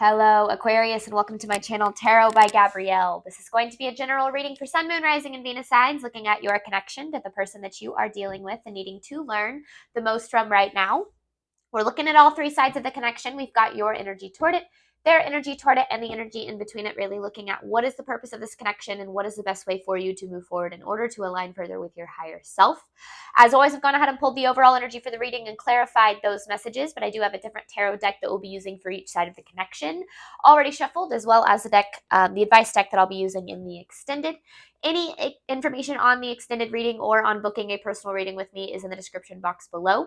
Hello, Aquarius, and welcome to my channel, Tarot by Gabrielle. This is going to be a general reading for Sun, Moon, Rising, and Venus signs, looking at your connection to the person that you are dealing with and needing to learn the most from right now. We're looking at all three sides of the connection. We've got your energy toward it, their energy toward it, and the energy in between it, really looking at what is the purpose of this connection and what is the best way for you to move forward in order to align further with your higher self. As always, I've gone ahead and pulled the overall energy for the reading and clarified those messages, but I do have a different tarot deck that we'll be using for each side of the connection already shuffled, as well as the deck, the advice deck that I'll be using in the extended. Any information on the extended reading or on booking a personal reading with me is in the description box below.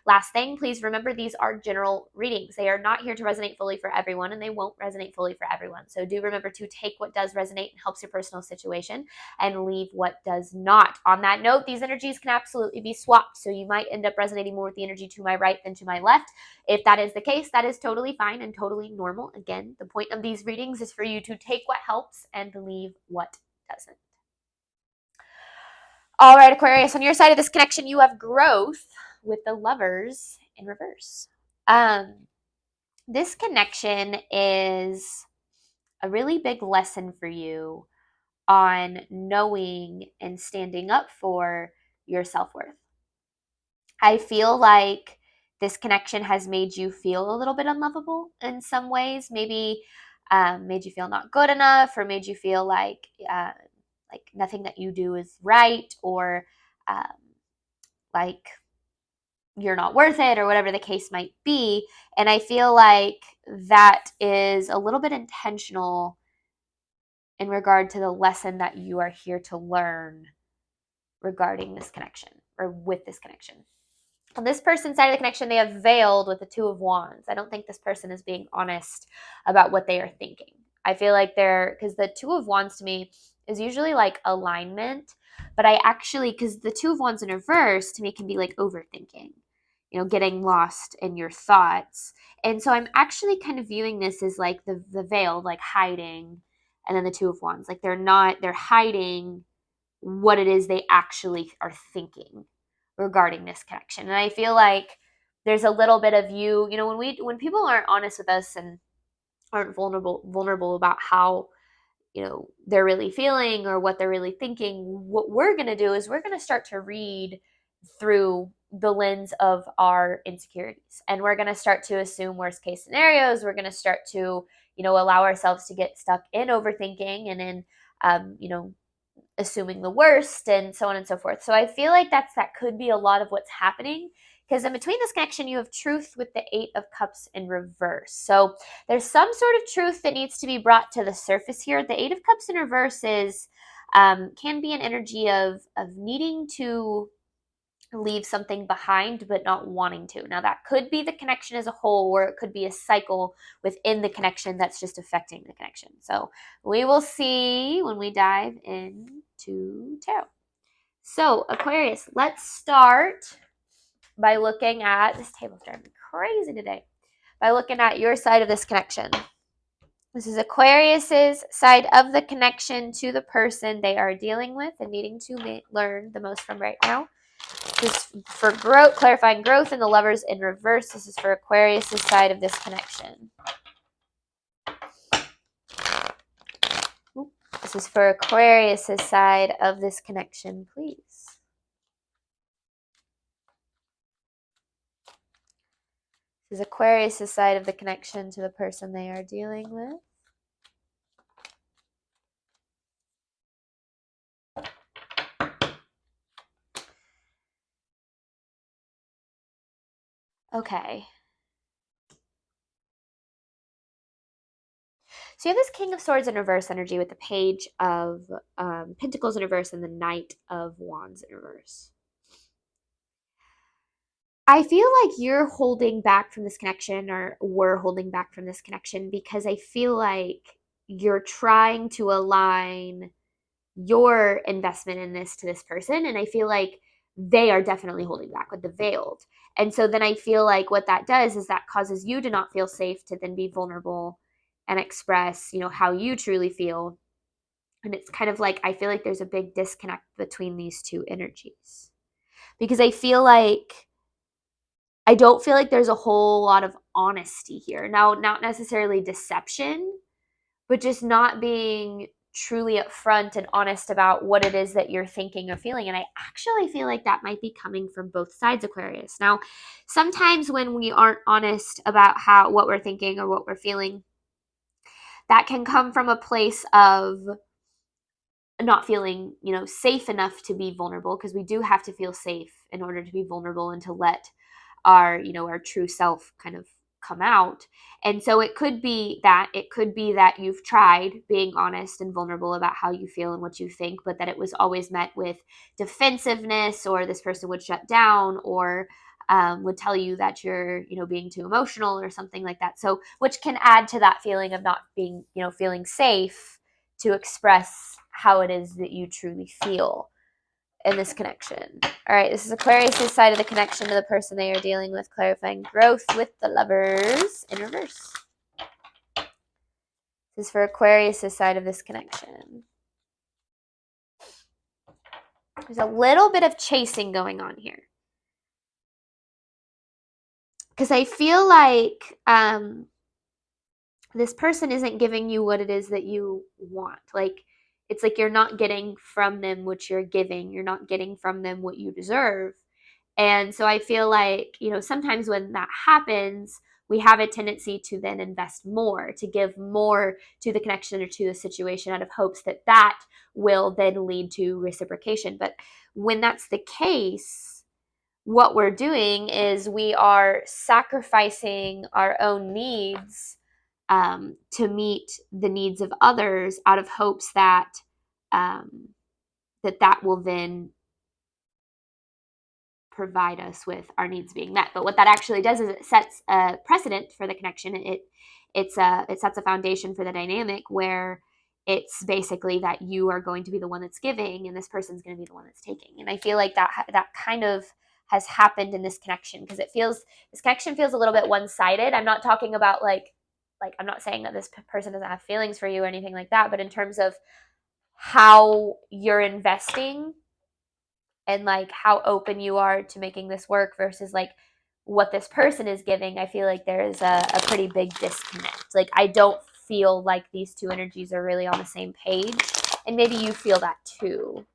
Last thing, please remember these are general readings. They are not here to resonate fully for everyone, and they won't resonate fully for everyone. So do remember to take what does resonate and helps your personal situation and leave what does not. On that note, these energies can absolutely be swapped. So you might end up resonating more with the energy to my right than to my left. If that is the case, that is totally fine and totally normal. Again, the point of these readings is for you to take what helps and leave what doesn't. All right, Aquarius, on your side of this connection, you have growth with the Lovers in reverse. This connection is a really big lesson for you on knowing and standing up for your self-worth. I feel like this connection has made you feel a little bit unlovable in some ways, maybe made you feel not good enough, or made you feel like nothing that you do is right, or like you're not worth it, or whatever the case might be. And I feel like that is a little bit intentional in regard to the lesson that you are here to learn regarding this connection, or with this connection. On this person's side of the connection, they have veiled with the Two of Wands. I don't think this person is being honest about what they are thinking. I feel like because the Two of Wands to me is usually like alignment, but I actually, because the Two of Wands in reverse to me can be like overthinking, getting lost in your thoughts. And so I'm actually kind of viewing this as like the veil, like hiding, and then the Two of Wands, like they're hiding what it is they actually are thinking regarding this connection. And I feel like there's a little bit of you, when people aren't honest with us and aren't vulnerable about how, they're really feeling or what they're really thinking, what we're going to do is we're going to start to read through the lens of our insecurities. And we're going to start to assume worst case scenarios. We're going to start to, allow ourselves to get stuck in overthinking and in, assuming the worst and so on and so forth. So I feel like that could be a lot of what's happening, because in between this connection, you have truth with the Eight of Cups in reverse. So there's some sort of truth that needs to be brought to the surface here. The Eight of Cups in reverse can be an energy of needing to leave something behind but not wanting to. Now that could be the connection as a whole, or it could be a cycle within the connection that's just affecting the connection. So we will see when we dive into tarot. So Aquarius, let's start by looking at, this table's driving me crazy today, by looking at your side of this connection. This is Aquarius's side of the connection to the person they are dealing with and needing to learn the most from right now. This is for growth, clarifying growth in the Lovers in reverse. This is for Aquarius's side of this connection. This is for Aquarius's side of this connection, please. This is Aquarius's side of the connection to the person they are dealing with. Okay. So you have this King of Swords in reverse energy with the Page of Pentacles in reverse and the Knight of Wands in reverse. I feel like you're holding back from this connection, or we're holding back from this connection, because I feel like you're trying to align your investment in this to this person. And I feel like they are definitely holding back with the veiled. And so then I feel like what that does is that causes you to not feel safe to then be vulnerable and express, how you truly feel. And it's kind of like, I feel like there's a big disconnect between these two energies, because I feel like I don't feel like there's a whole lot of honesty here. Now, not necessarily deception, but just not being truly upfront and honest about what it is that you're thinking or feeling. And I actually feel like that might be coming from both sides, Aquarius. Now, sometimes when we aren't honest about what we're thinking or what we're feeling, that can come from a place of not feeling, safe enough to be vulnerable, because we do have to feel safe in order to be vulnerable and to let our true self kind of come out. And so it could be that you've tried being honest and vulnerable about how you feel and what you think, but that it was always met with defensiveness, or this person would shut down, or would tell you that you're being too emotional or something like that. So which can add to that feeling of not being feeling safe to express how it is that you truly feel in this connection. All right, this is Aquarius' side of the connection to the person they are dealing with, clarifying growth with the Lovers in reverse. This is for Aquarius' side of this connection. There's a little bit of chasing going on here, because I feel like this person isn't giving you what it is that you want. Like, it's like you're not getting from them what you're giving. You're not getting from them what you deserve. And so I feel like, sometimes when that happens, we have a tendency to then invest more, to give more to the connection or to the situation, out of hopes that that will then lead to reciprocation. But when that's the case, what we're doing is we are sacrificing our own needs to meet the needs of others, out of hopes that that will then provide us with our needs being met. But what that actually does is it sets a precedent for the connection. It sets a foundation for the dynamic, where it's basically that you are going to be the one that's giving, and this person's going to be the one that's taking. And I feel like that kind of has happened in this connection, because this connection feels a little bit one-sided. I'm not talking about like I'm not saying that this person doesn't have feelings for you or anything like that, but in terms of how you're investing and like how open you are to making this work versus like what this person is giving, I feel like there is a pretty big disconnect. Like, I don't feel like these two energies are really on the same page, and maybe you feel that too.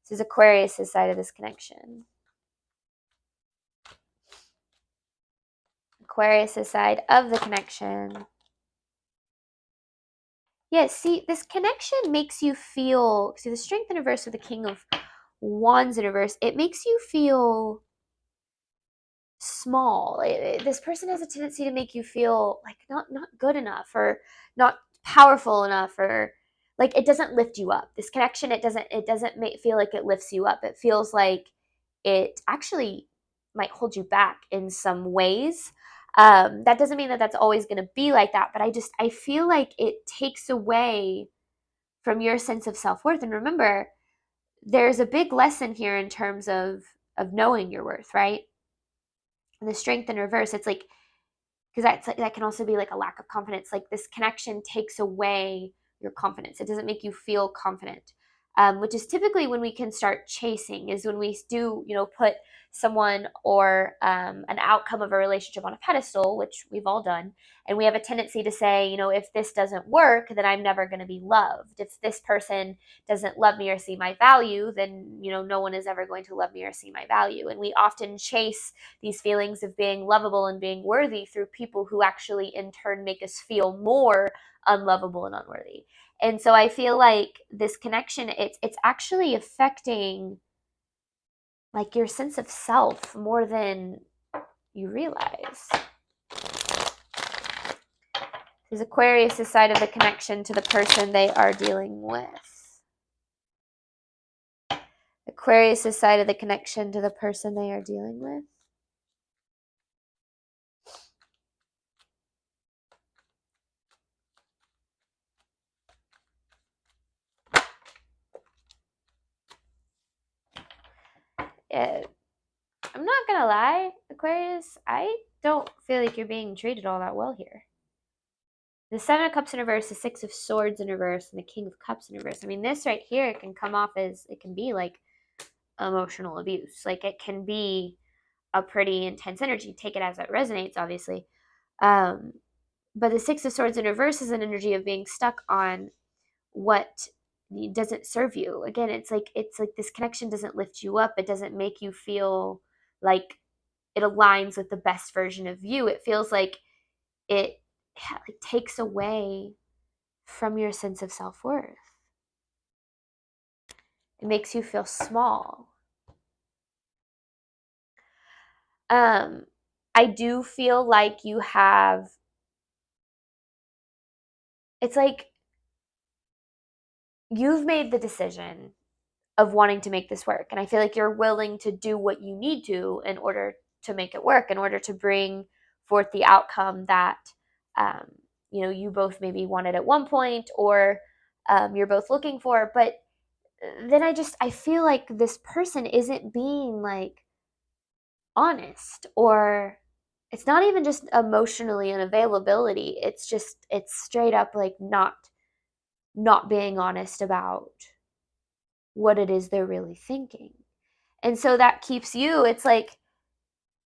This is Aquarius' side of this connection. Aquarius' side of the connection. Yeah, see, this connection makes you feel, see, the Strength in reverse with the King of Wands in reverse, it makes you feel small. This person has a tendency to make you feel like not good enough, or not powerful enough, or like it doesn't lift you up. This connection, it doesn't feel like it lifts you up. It feels like it actually might hold you back in some ways. That doesn't mean that that's always going to be like that, but I feel like it takes away from your sense of self-worth. And remember, there's a big lesson here in terms of knowing your worth, right? And the Strength in reverse, it's like, because that can also be like a lack of confidence. Like, this connection takes away your confidence. It doesn't make you feel confident, which is typically when we can start chasing, is when we do put someone or an outcome of a relationship on a pedestal, which we've all done, and we have a tendency to say, if this doesn't work, then I'm never going to be loved. If this person doesn't love me or see my value, then no one is ever going to love me or see my value. And we often chase these feelings of being lovable and being worthy through people who actually in turn make us feel more unlovable and unworthy. And so I feel like this connection, it's actually affecting like your sense of self more than you realize. There's Aquarius' side of the connection to the person they are dealing with. Aquarius' side of the connection to the person they are dealing with. I'm not gonna lie, Aquarius, I don't feel like you're being treated all that well here. The Seven of Cups in reverse, the Six of Swords in reverse, and the King of Cups in reverse. I mean, this right here, it can come off as, it can be like emotional abuse. Like, it can be a pretty intense energy. Take it as it resonates, obviously. But the Six of Swords in reverse is an energy of being stuck on what doesn't serve you. Again, it's like this connection doesn't lift you up. It doesn't make you feel like it aligns with the best version of you. It feels like it takes away from your sense of self-worth. It makes you feel small. I do feel like you have, it's like you've made the decision of wanting to make this work. And I feel like you're willing to do what you need to in order to make it work, in order to bring forth the outcome that, you both maybe wanted at one point, or you're both looking for. But then I feel like this person isn't being like honest, or it's not even just emotionally unavailability. It's straight up like not being honest about what it is they're really thinking. And so that keeps you, it's like,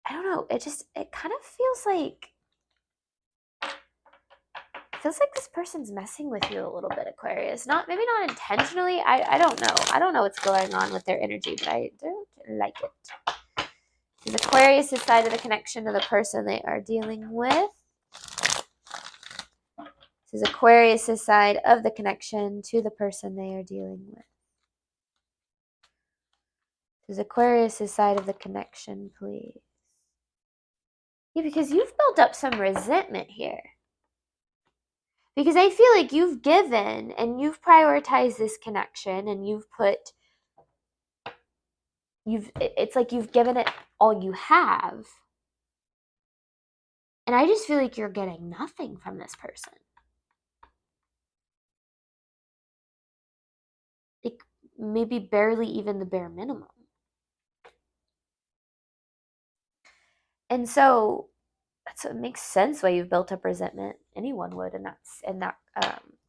I don't know, it kind of feels like this person's messing with you a little bit, Aquarius. Maybe not intentionally. I don't know. I don't know what's going on with their energy, but I don't like it. This is Aquarius' side of the connection to the person they are dealing with. This is Aquarius' side of the connection to the person they are dealing with. This is Aquarius' side of the connection, please. Yeah, because you've built up some resentment here. Because I feel like you've given and you've prioritized this connection, and it's like you've given it all you have. And I just feel like you're getting nothing from this person. Like maybe barely even the bare minimum. And so it makes sense why you've built up resentment. Anyone would, and that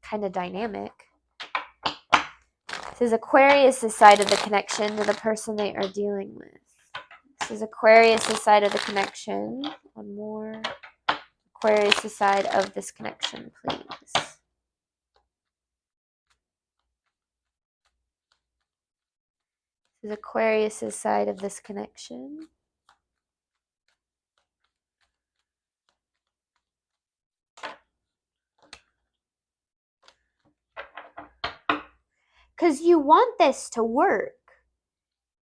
kind of dynamic. This is Aquarius' side of the connection to the person they are dealing with. This is Aquarius' side of the connection. One more. Aquarius' side of this connection, please. This is Aquarius' side of this connection. Because you want this to work.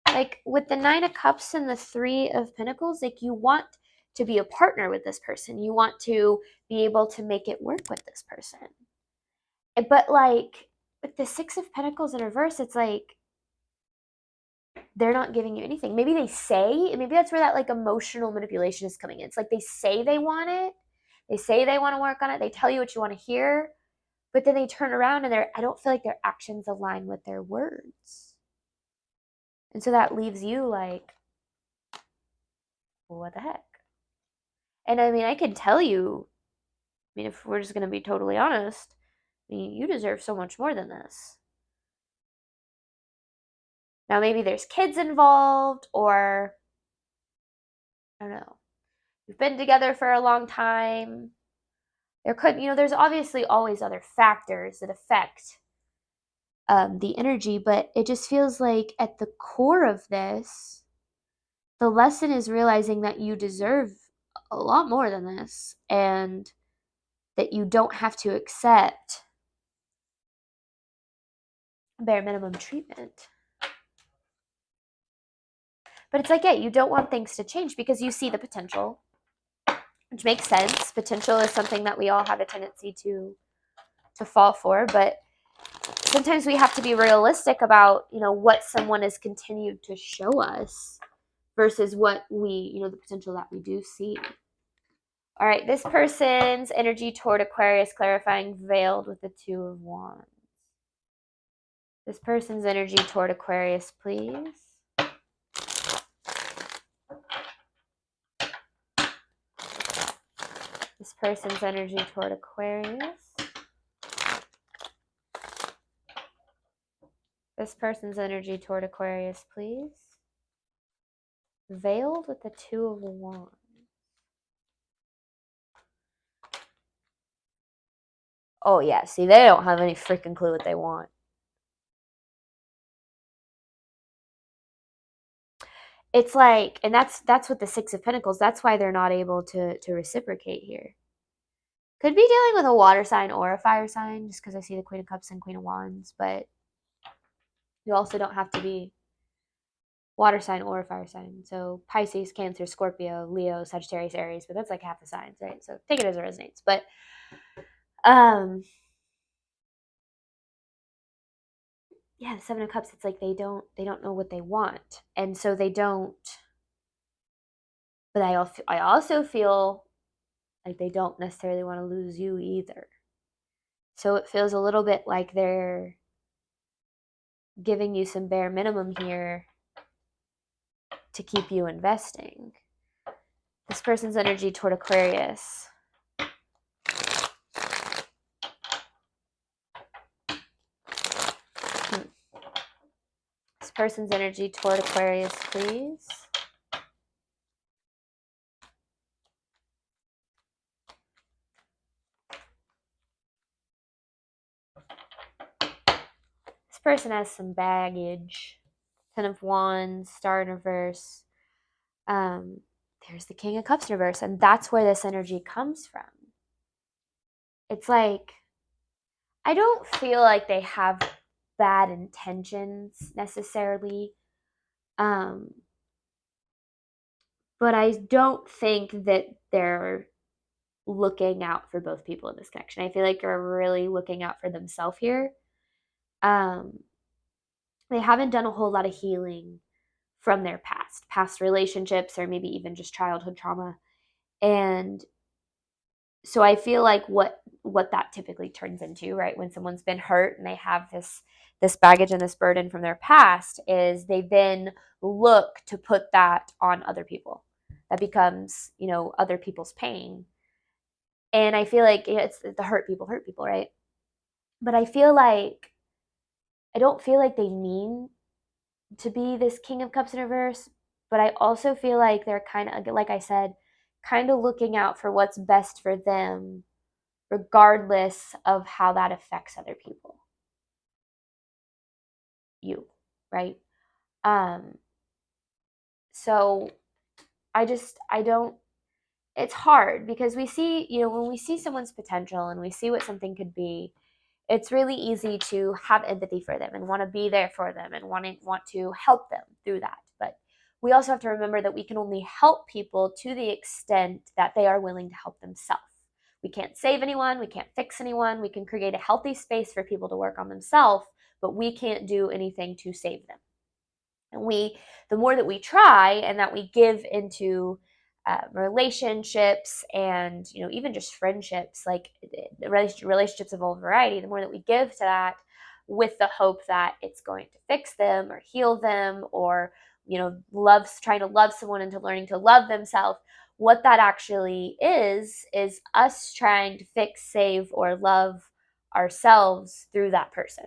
Like with the Nine of Cups and the Three of Pentacles, like you want to be a partner with this person. You want to be able to make it work with this person. But like with the Six of Pentacles in reverse, it's like they're not giving you anything. Maybe that's where that like emotional manipulation is coming in. It's like they say they want it. They say they want to work on it. They tell you what you want to hear. But then they turn around and I don't feel like their actions align with their words. And so that leaves you like, well, what the heck? And I mean, I can tell you, I mean, if we're just going to be totally honest, I mean, you deserve so much more than this. Now, maybe there's kids involved, or I don't know. You've been together for a long time. There's obviously always other factors that affect the energy, but it just feels like at the core of this, the lesson is realizing that you deserve a lot more than this, and that you don't have to accept bare minimum treatment. But it's like, yeah, you don't want things to change because you see the potential, which makes sense. Potential is something that we all have a tendency to fall for, but sometimes we have to be realistic about, what someone has continued to show us versus what the potential that we do see. All right, this person's energy toward Aquarius, clarifying, veiled with the Two of Wands. This person's energy toward Aquarius, please. This person's energy toward Aquarius. This person's energy toward Aquarius, please. Veiled with the Two of Wands. Oh yeah, see, they don't have any freaking clue what they want. It's like, and that's what the Six of Pentacles, that's why they're not able to reciprocate here. Could be dealing with a water sign or a fire sign, just because I see the Queen of Cups and Queen of Wands, but you also don't have to be water sign or a fire sign. So Pisces, Cancer, Scorpio, Leo, Sagittarius, Aries, but that's like half the signs, right? So take it as it resonates. But yeah, the Seven of Cups, it's like they don't know what they want. And so they don't, but I also feel like they don't necessarily want to lose you either. So it feels a little bit like they're giving you some bare minimum here to keep you investing. This person's energy toward Aquarius. This person's energy toward Aquarius, please. This person has some baggage. Ten of Wands, Star in reverse. There's the King of Cups in reverse, and that's where this energy comes from. It's like, I don't feel like they have bad intentions necessarily. But I don't think that they're looking out for both people in this connection. I feel like they're really looking out for themselves here. They haven't done a whole lot of healing from their past relationships, or maybe even just childhood trauma. And so I feel like what that typically turns into, right, when someone's been hurt and they have this baggage and this burden from their past, is they then look to put that on other people. That becomes, other people's pain. And I feel like it's the hurt people, right? But I don't feel like they mean to be this King of Cups in reverse, but I also feel like they're kind of, like I said, kind of looking out for what's best for them, regardless of how that affects other people. You, right? So I don't, it's hard because we see, when we see someone's potential and we see what something could be, it's really easy to have empathy for them and want to be there for them and want to help them through that. But we also have to remember that we can only help people to the extent that they are willing to help themselves. We can't save anyone, we can't fix anyone. We can create a healthy space for people to work on themselves, but we can't do anything to save them. And the more that we try and that we give into relationships and even just friendships, like relationships of all variety, the more that we give to that with the hope that it's going to fix them or heal them, or trying to love someone into learning to love themselves, what that actually is us trying to fix, save, or love ourselves through that person.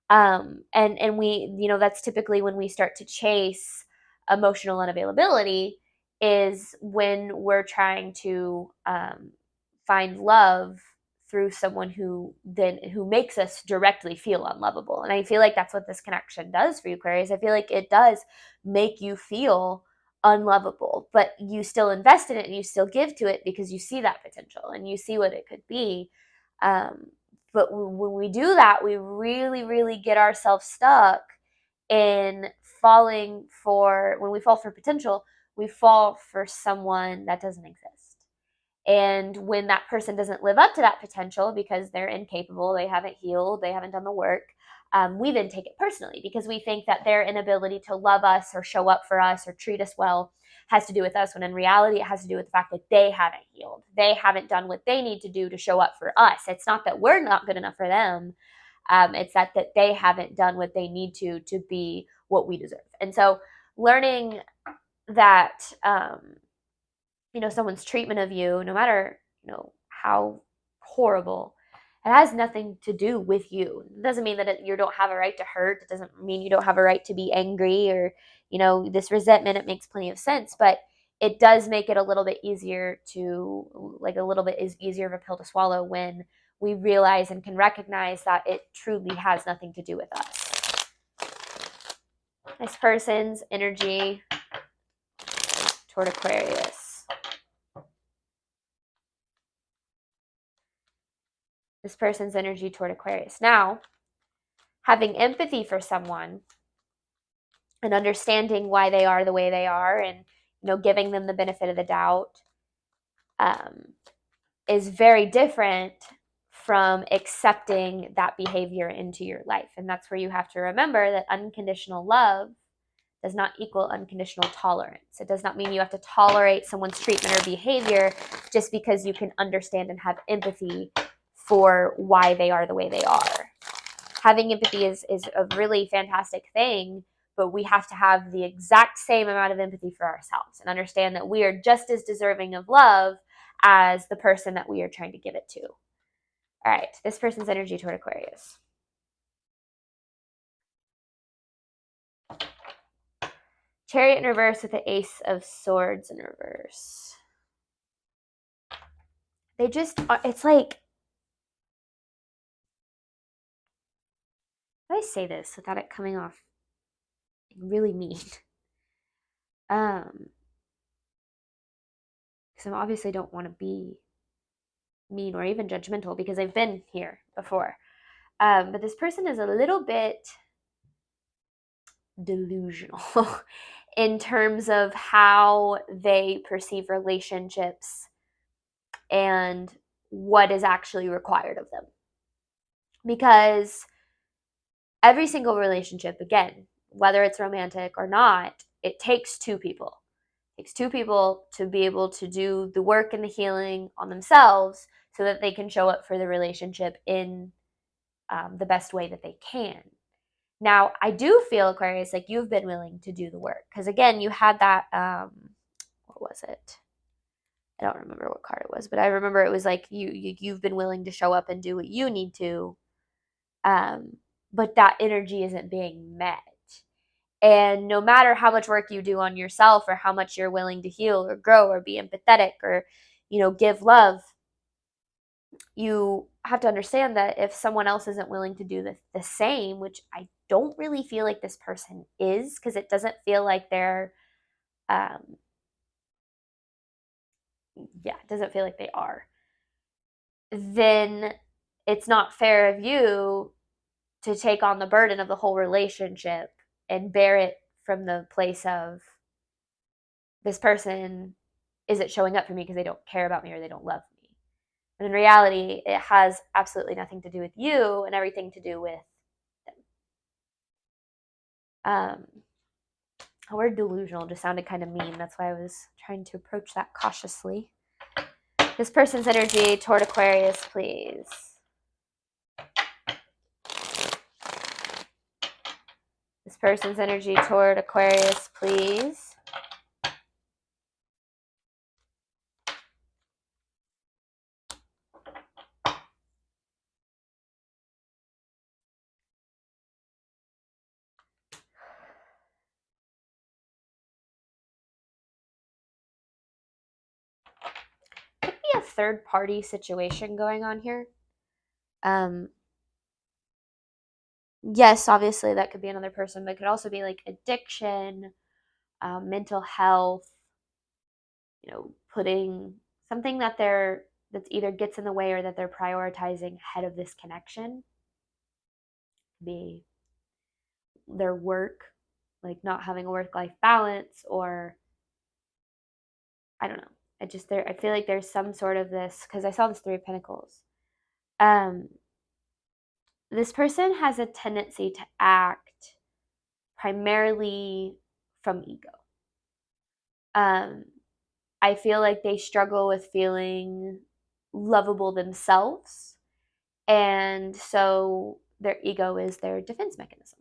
And we, that's typically when we start to chase emotional unavailability, is when we're trying to find love through someone who makes us directly feel unlovable. And I feel like that's what this connection does for you, Aquarius. I feel like it does make you feel unlovable, but you still invest in it and you still give to it because you see that potential and you see what it could be. But when we do that, we really, really get ourselves stuck in when we fall for potential, we fall for someone that doesn't exist. And when that person doesn't live up to that potential because they're incapable, they haven't healed, they haven't done the work, we then take it personally because we think that their inability to love us or show up for us or treat us well has to do with us, when in reality it has to do with the fact that they haven't healed. They haven't done what they need to do to show up for us. It's not that we're not good enough for them. It's that they haven't done what they need to be what we deserve. And so learning that someone's treatment of you, no matter how horrible, It has nothing to do with you. It doesn't mean that you don't have a right to hurt. It doesn't mean you don't have a right to be angry or, this resentment. It makes plenty of sense, but it does make it a little bit easier to, like, a little bit is easier of a pill to swallow when we realize and can recognize that it truly has nothing to do with us. This person's energy toward Aquarius. This person's energy toward Aquarius. Now, having empathy for someone and understanding why they are the way they are, and giving them the benefit of the doubt, is very different from accepting that behavior into your life. And that's where you have to remember that unconditional love does not equal unconditional tolerance. It does not mean you have to tolerate someone's treatment or behavior just because you can understand and have empathy for why they are the way they are. Having empathy is a really fantastic thing, but we have to have the exact same amount of empathy for ourselves and understand that we are just as deserving of love as the person that we are trying to give it to. All right, this person's energy toward Aquarius. Chariot in reverse with the Ace of Swords in reverse. They just, it's like, how do I say this without it coming off really mean? Because I obviously don't want to be mean or even judgmental because I've been here before. But this person is a little bit delusional in terms of how they perceive relationships and what is actually required of them. Because every single relationship, again, whether it's romantic or not, it takes two people. It takes two people to be able to do the work and the healing on themselves so that they can show up for the relationship in the best way that they can. Now, I do feel, Aquarius, like you've been willing to do the work. Because again, you had that, what was it? I don't remember what card it was, but I remember it was like you've been willing to show up and do what you need to, but that energy isn't being met. And no matter how much work you do on yourself or how much you're willing to heal or grow or be empathetic or, give love, you have to understand that if someone else isn't willing to do the same, which I don't really feel like this person is, because it doesn't feel like they're, it doesn't feel like they are, then it's not fair of you to take on the burden of the whole relationship and bear it from the place of this person isn't showing up for me because they don't care about me or they don't love me. And in reality, it has absolutely nothing to do with you and everything to do with them. The word delusional just sounded kind of mean. That's why I was trying to approach that cautiously. This person's energy toward Aquarius, please. This person's energy toward Aquarius, please. Could be a third party situation going on here. Yes, obviously that could be another person, but it could also be like addiction, mental health, putting something that's either gets in the way or that they're prioritizing ahead of this connection. Be their work, like not having a work-life balance, or I don't know. I feel like there's some sort of this, because I saw this Three of Pentacles. This person has a tendency to act primarily from ego. I feel like they struggle with feeling lovable themselves, and so their ego is their defense mechanism.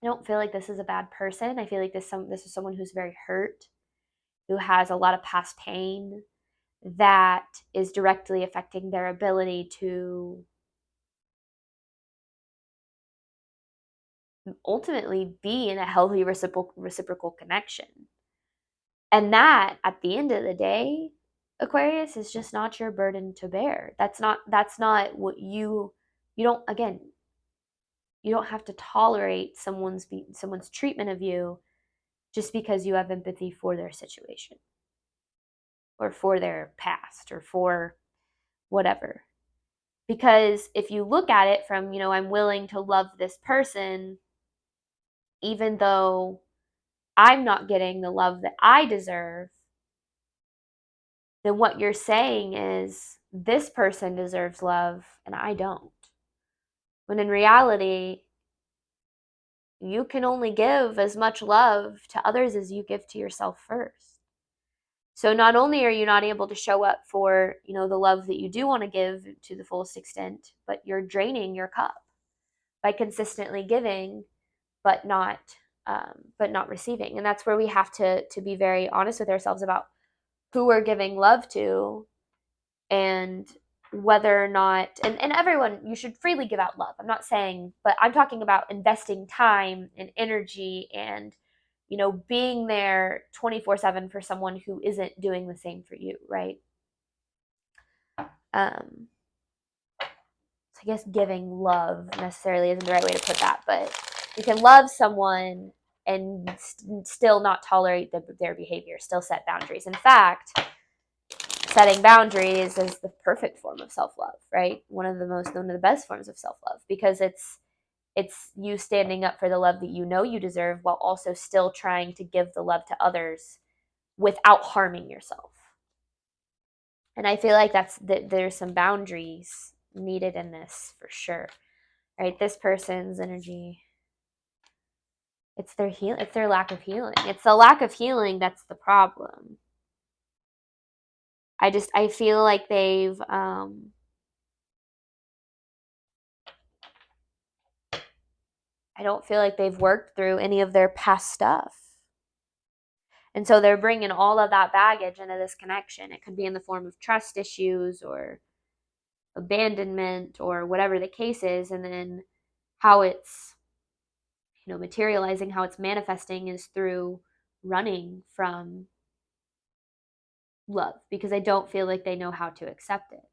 I don't feel like this is a bad person. I feel like this is someone who's very hurt, who has a lot of past pain, that is directly affecting their ability to ultimately be in a healthy reciprocal connection. And that, at the end of the day, Aquarius, is just not your burden to bear. That's not what you don't, again, you don't have to tolerate someone's treatment of you just because you have empathy for their situation or for their past or for whatever. Because if you look at it from, I'm willing to love this person even though I'm not getting the love that I deserve, then what you're saying is this person deserves love and I don't. When in reality, you can only give as much love to others as you give to yourself first. So not only are you not able to show up for, the love that you do want to give to the fullest extent, but you're draining your cup by consistently giving, but not receiving. And that's where we have to be very honest with ourselves about who we're giving love to, and whether or not, and everyone, you should freely give out love. I'm not saying, but I'm talking about investing time and energy and, being there 24/7 for someone who isn't doing the same for you, right? So I guess giving love necessarily isn't the right way to put that, but you can love someone and still not tolerate their behavior, still set boundaries. In fact, setting boundaries is the perfect form of self-love, right? One of the best forms of self-love, because it's you standing up for the love that you deserve while also still trying to give the love to others without harming yourself. And I feel like there's some boundaries needed in this for sure, right? This person's energy, it's their lack of healing. It's the lack of healing that's the problem. I feel like they've I don't feel like they've worked through any of their past stuff. And so they're bringing all of that baggage into this connection. It could be in the form of trust issues or abandonment or whatever the case is. And then how it's, materializing, how it's manifesting is through running from love, because I don't feel like they know how to accept it.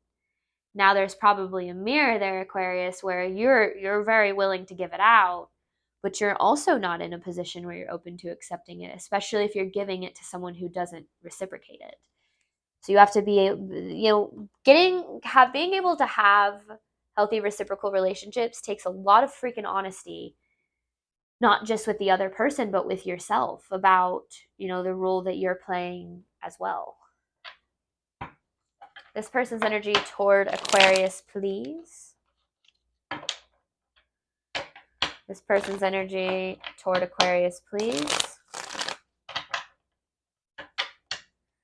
Now there's probably a mirror there, Aquarius, where you're very willing to give it out, but you're also not in a position where you're open to accepting it, especially if you're giving it to someone who doesn't reciprocate it. So you have to be, being able to have healthy reciprocal relationships takes a lot of freaking honesty, not just with the other person, but with yourself about, the role that you're playing as well. This person's energy toward Aquarius, please. This person's energy toward Aquarius, please.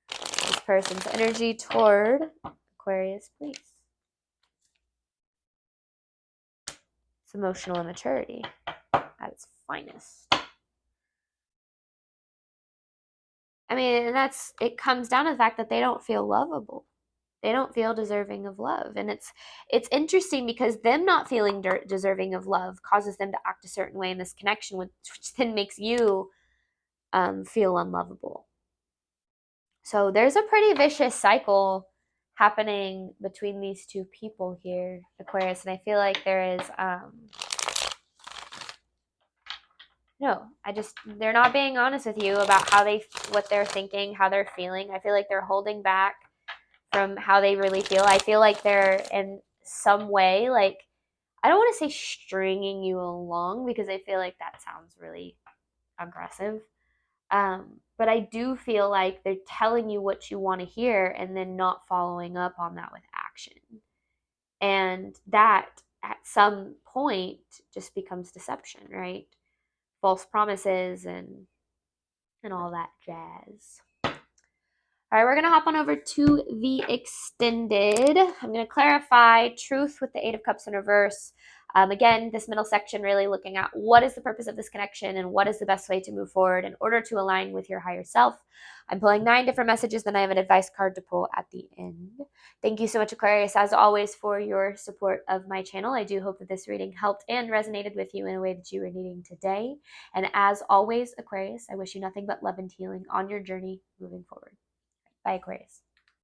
This person's energy toward Aquarius, please. It's emotional immaturity at its finest. I mean, and it comes down to the fact that they don't feel lovable. They don't feel deserving of love. And it's interesting because them not feeling deserving of love causes them to act a certain way in this connection, which then makes you feel unlovable. So there's a pretty vicious cycle happening between these two people here, Aquarius. And I feel like there is, they're not being honest with you about what they're thinking, how they're feeling. I feel like they're holding back from how they really feel. I feel like they're in some way, like, I don't want to say stringing you along, because I feel like that sounds really aggressive. But I do feel like they're telling you what you want to hear and then not following up on that with action. And that at some point just becomes deception, right? False promises and all that jazz. All right, we're going to hop on over to the extended. I'm going to clarify truth with the Eight of Cups in reverse. Again, this middle section really looking at what is the purpose of this connection and what is the best way to move forward in order to align with your higher self. I'm pulling 9 different messages, then I have an advice card to pull at the end. Thank you so much, Aquarius, as always, for your support of my channel. I do hope that this reading helped and resonated with you in a way that you were needing today. And as always, Aquarius, I wish you nothing but love and healing on your journey moving forward. Bye, Aquarius.